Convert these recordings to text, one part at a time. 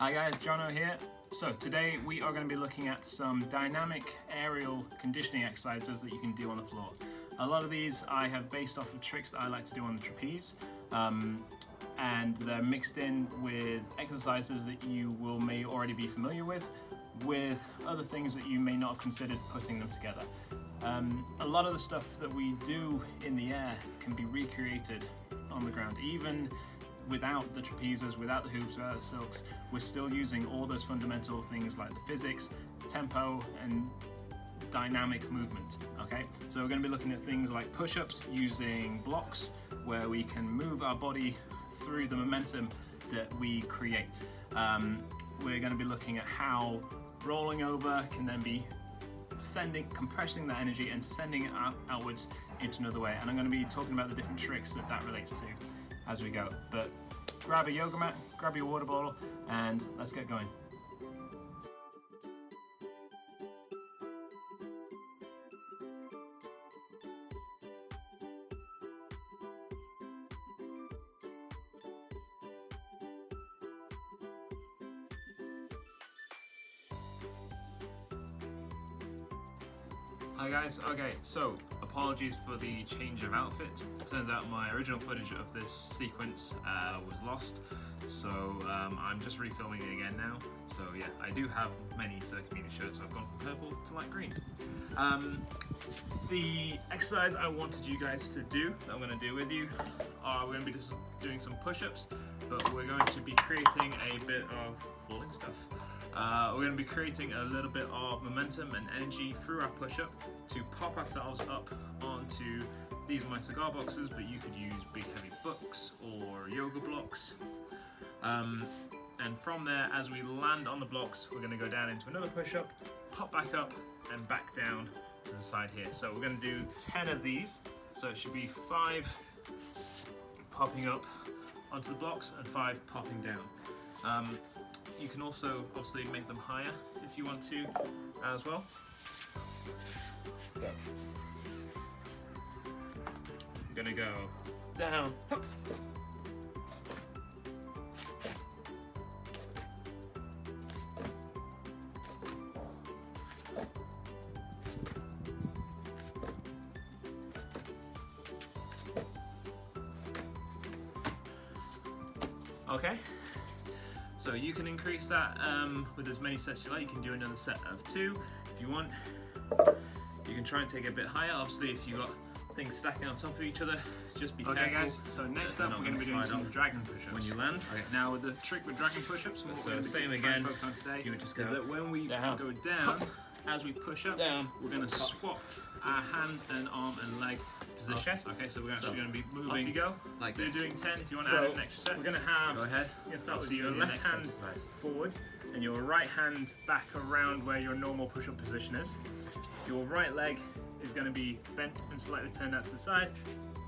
Hi guys, Jono here. So today we are going to be looking at some dynamic aerial conditioning exercises that you can do on the floor. A lot of these I have based off of tricks that I like to do on the trapeze, and they're mixed in with exercises that you may already be familiar with other things that you may not have considered putting them together. A lot of the stuff that we do in the air can be recreated on the ground, even without the trapezes, without the hoops, without the silks. We're still using all those fundamental things like the physics, tempo, and dynamic movement. Okay, so we're going to be looking at things like push-ups using blocks, where we can move our body through the momentum that we create. We're going to be looking at how rolling over can then be compressing that energy and sending it outwards into another way. And I'm going to be talking about the different tricks that relates to as we go. But grab a yoga mat, grab your water bottle, and let's get going. Hi guys, okay, so apologies for the change of outfit. Turns out my original footage of this sequence was lost, so I'm just refilming it again now. So yeah, I do have many Circomedia shirts, so I've gone from purple to light green. The exercise I wanted you guys to do, that I'm going to do with you, we're going to be just doing some push-ups, but we're going to be creating a bit of falling stuff. We're going to be creating a little bit of momentum and energy through our push-up to pop ourselves up onto, these are my cigar boxes, but you could use big heavy books or yoga blocks. And from there, as we land on the blocks, we're going to go down into another push-up, pop back up and back down to the side here. So we're going to do 10 of these, so it should be 5 popping up onto the blocks and 5 popping down. You can also obviously make them higher if you want to as well. So I'm gonna go down, hop. Okay. So you can increase that with as many sets you like. You can do another set of 2 if you want. You can try and take it a bit higher. Obviously, if you've got things stacking on top of each other, just be careful. Okay guys, so next up we're going to be doing some dragon push-ups. When you land. Okay, now with the trick with dragon push-ups, so same again, on today, you would just go, is that when we go down, as we push up, we're going to swap our hand and arm and leg position. Okay, so we're actually going to be moving. Off you go. Like they're doing 10. If you want to add an extra set, we're going to have. Go ahead. You're going to start with your left hand forward and your right hand back around where your normal push-up position is. Your right leg is going to be bent and slightly turned out to the side,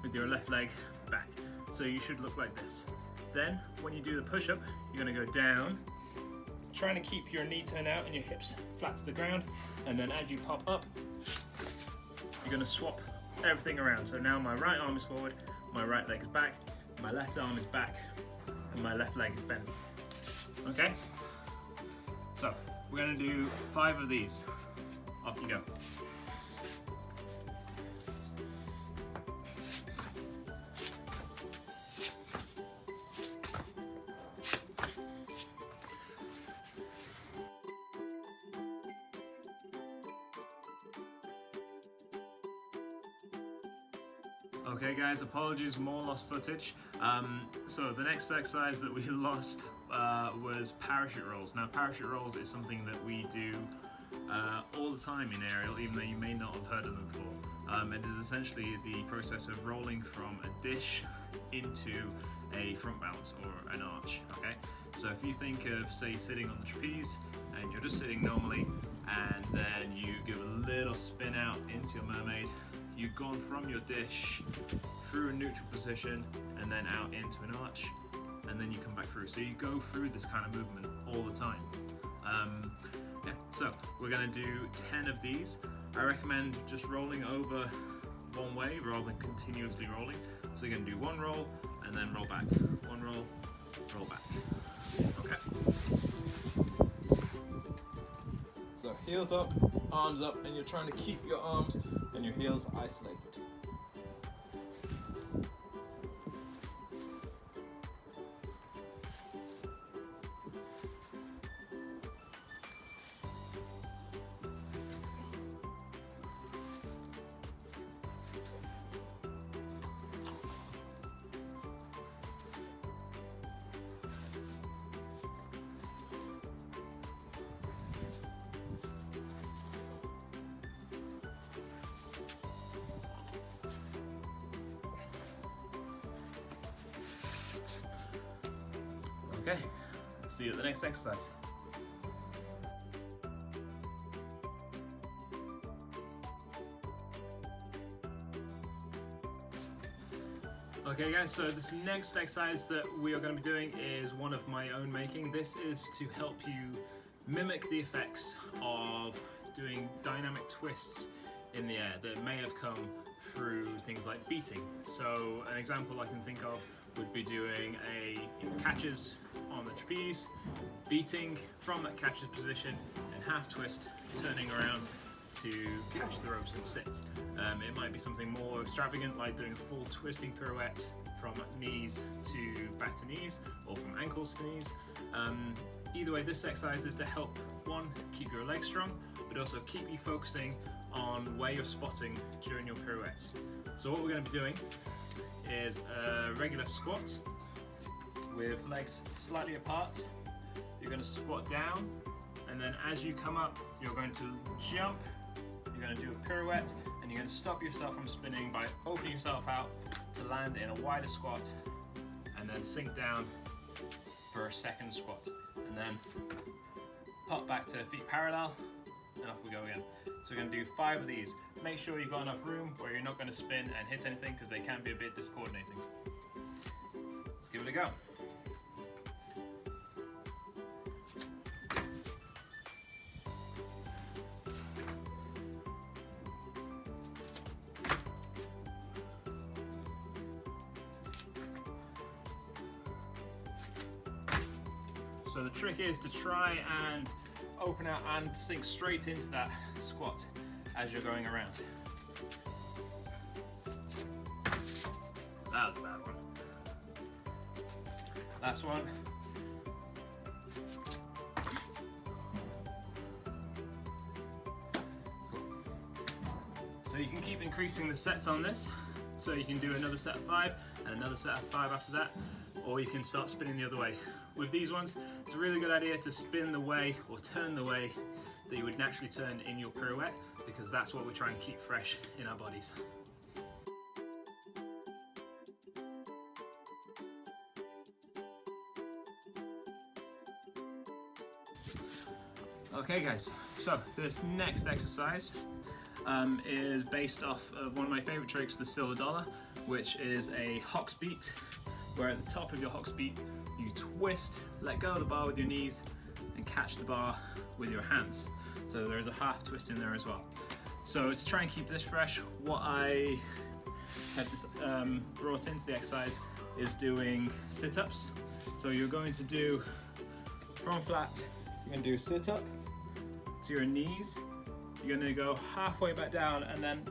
with your left leg back. So you should look like this. Then, when you do the push-up, you're going to go down, trying to keep your knee turned out and your hips flat to the ground. And then as you pop up, you're going to swap everything around. So now my right arm is forward, my right leg is back, my left arm is back, and my left leg is bent. Okay? So we're going to do 5 of these. Off you go. Okay guys, apologies, more lost footage. So the next exercise that we lost was parachute rolls. Now parachute rolls is something that we do all the time in aerial, even though you may not have heard of them before. It is essentially the process of rolling from a dish into a front bounce or an arch. Okay, so if you think of, say, sitting on the trapeze and you're just sitting normally, and then you give a little spin out into your mermaid, you've gone from your dish through a neutral position and then out into an arch, and then you come back through. So you go through this kind of movement all the time. Yeah, so we're going to do 10 of these. I recommend just rolling over one way rather than continuously rolling. So you're going to do one roll and then roll back. One roll, roll back. Okay. heels up, arms up, and you're trying to keep your arms and your heels isolated. Okay, see you at the next exercise. Okay guys, so this next exercise that we are going to be doing is one of my own making. This is to help you mimic the effects of doing dynamic twists in the air that may have come through things like beating. So an example I can think of would be doing catches on the trapeze, beating from that catcher's position and half twist, turning around to catch the ropes and sit. It might be something more extravagant like doing a full twisting pirouette from knees to back to knees or from ankles to knees. Either way, this exercise is to help, one, keep your legs strong, but also keep you focusing on where you're spotting during your pirouettes. So what we're going to be doing is a regular squat with legs slightly apart. You're going to squat down, and then as you come up, you're going to jump, you're going to do a pirouette, and you're going to stop yourself from spinning by opening yourself out to land in a wider squat, and then sink down for a second squat, and then pop back to feet parallel, and off we go again. So we're going to do 5 of these. Make sure you've got enough room where you're not going to spin and hit anything, because they can be a bit discoordinating. Let's give it a go. So the trick is to try and open out and sink straight into that squat as you're going around. That was a bad one. Last one. Cool. So you can keep increasing the sets on this. So you can do another set of 5 and another set of 5 after that, or you can start spinning the other way. With these ones, it's a really good idea to spin the way or turn the way that you would naturally turn in your pirouette, because that's what we're trying to keep fresh in our bodies. Okay guys, so this next exercise is based off of one of my favorite tricks, the silver dollar, which is a Hox beat, where at the top of your Hox beat you twist, let go of the bar with your knees and catch the bar with your hands. So there's a half twist in there as well. So to try and keep this fresh, what I have brought into the exercise is doing sit-ups. So you're going to do from flat, you're going to do sit-up to your knees, you're going to go halfway back down and then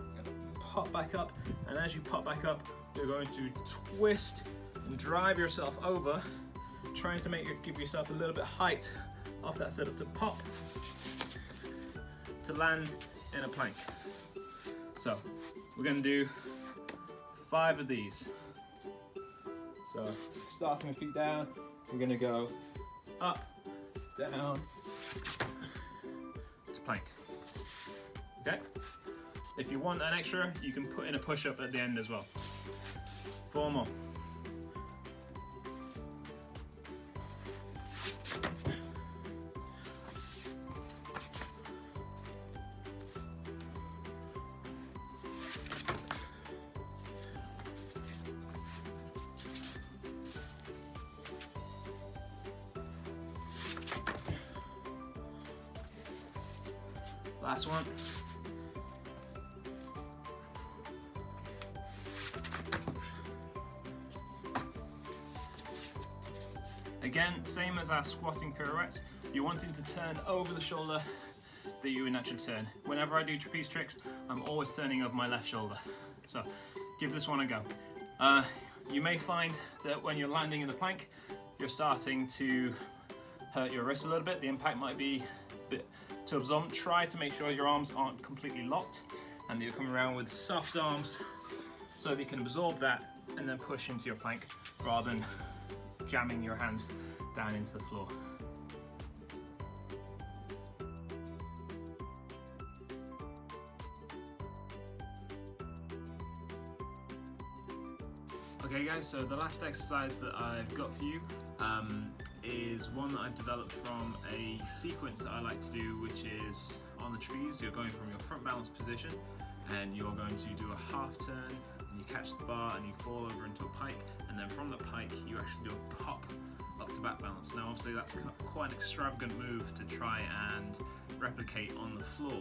pop back up, and as you pop back up you're going to twist and drive yourself over, trying to give yourself a little bit height off that setup to pop to land in a plank. So we're going to do 5 of these. So starting with feet down, we're going to go up, down to plank. Okay? If you want an extra, you can put in a push-up at the end as well. 4 more. Last one. Again, same as our squatting pirouettes, you're wanting to turn over the shoulder that you would naturally turn. Whenever I do trapeze tricks, I'm always turning over my left shoulder. So give this one a go. You may find that when you're landing in the plank, you're starting to hurt your wrist a little bit. The impact might be a bit too absorbent. Try to make sure your arms aren't completely locked and that you're coming around with soft arms so that you can absorb that and then push into your plank rather than jamming your hands down into the floor. Okay guys, so the last exercise that I've got for you is one that I've developed from a sequence that I like to do, which is on the trapeze. You're going from your front balance position and you're going to do a half turn and you catch the bar and you fall over into a pike, and then from the pike you actually do a pop up to back balance. Now obviously that's quite an extravagant move to try and replicate on the floor.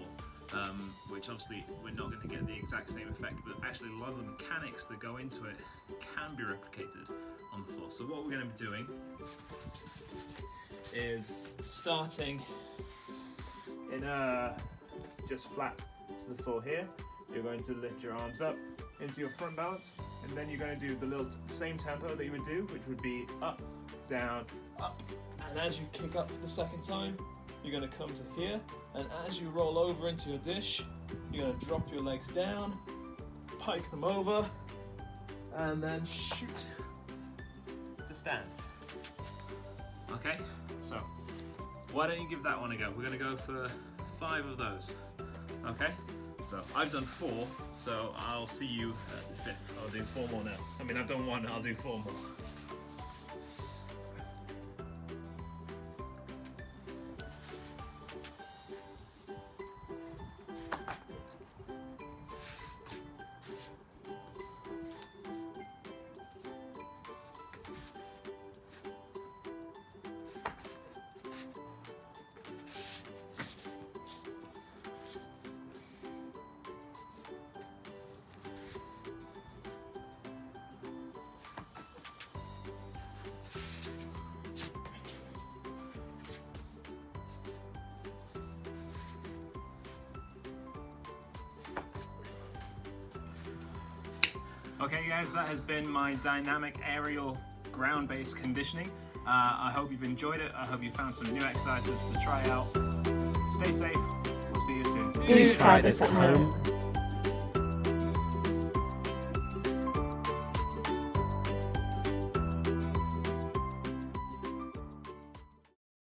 Which obviously we're not going to get the exact same effect, but actually a lot of the mechanics that go into it can be replicated on the floor. So what we're going to be doing is starting in just flat to the floor here. You're going to lift your arms up into your front balance, and then you're going to do the little same tempo that you would do, which would be up, down, up. And as you kick up for the second time, you're going to come to here, and as you roll over into your dish, you're going to drop your legs down, pike them over, and then shoot to stand. Okay, so why don't you give that one a go? We're going to go for 5 of those. Okay, so I've done 4, so I'll see you at the 5th. I'll do 4 more now. I mean, I've done 1, I'll do 4 more. Okay guys, that has been my dynamic aerial ground-based conditioning. I hope you've enjoyed it. I hope you found some new exercises to try out. Stay safe. We'll see you soon. Do try this at home.